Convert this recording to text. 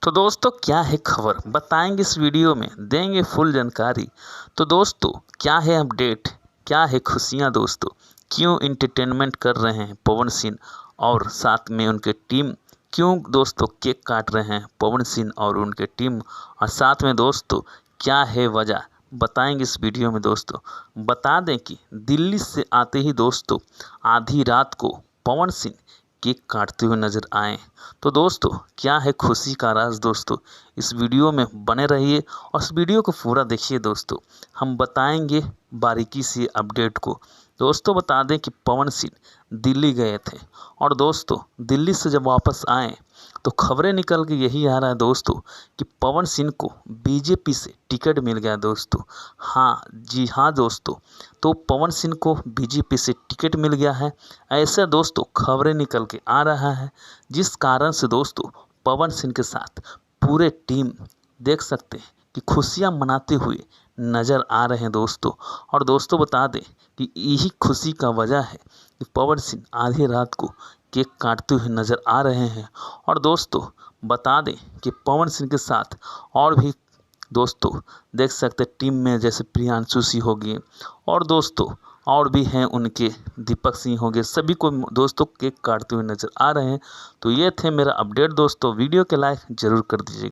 तो दोस्तों क्या है खबर बताएंगे इस वीडियो में, देंगे फुल जानकारी। तो दोस्तों क्या है अपडेट, क्या है खुशियां दोस्तों, क्यों इंटरटेनमेंट कर रहे हैं पवन सिंह और साथ में उनके टीम, क्यों दोस्तों केक काट रहे हैं पवन सिंह और उनके टीम, और साथ में दोस्तों क्या है वजह बताएंगे इस वीडियो में दोस्तों। बता दें कि दिल्ली से आते ही दोस्तों आधी रात को पवन सिंह केक काटते हुए नजर आए। तो दोस्तों क्या है खुशी का राज दोस्तों, इस वीडियो में बने रहिए और इस वीडियो को पूरा देखिए दोस्तों। हम बताएंगे बारीकी से अपडेट को। दोस्तों बता दें कि पवन सिंह दिल्ली गए थे और दोस्तों दिल्ली से जब वापस आए तो खबरें निकल के यही आ रहा है दोस्तों कि पवन सिंह को बीजेपी से टिकट मिल गया दोस्तों। हाँ जी हाँ दोस्तों, तो पवन सिंह को बीजेपी से टिकट मिल गया है, ऐसे दोस्तों खबरें निकल के आ रहा है। जिस कारण से दोस्तों पवन सिंह के साथ पूरे टीम देख सकते हैं कि खुशियां मनाते हुए नज़र आ रहे हैं दोस्तों। और दोस्तों बता दें कि यही खुशी का वजह है कि पवन सिंह आधी रात को केक काटते हुए नज़र आ रहे हैं। और दोस्तों बता दें कि पवन सिंह के साथ और भी दोस्तों देख सकते टीम में जैसे प्रियांशु सिंह हो गए और दोस्तों और भी हैं उनके दीपक सिंह हो गए, सभी को दोस्तों केक काटते हुए नज़र आ रहे हैं। तो ये थे मेरा अपडेट दोस्तों, वीडियो के लाइक ज़रूर कर दीजिएगा।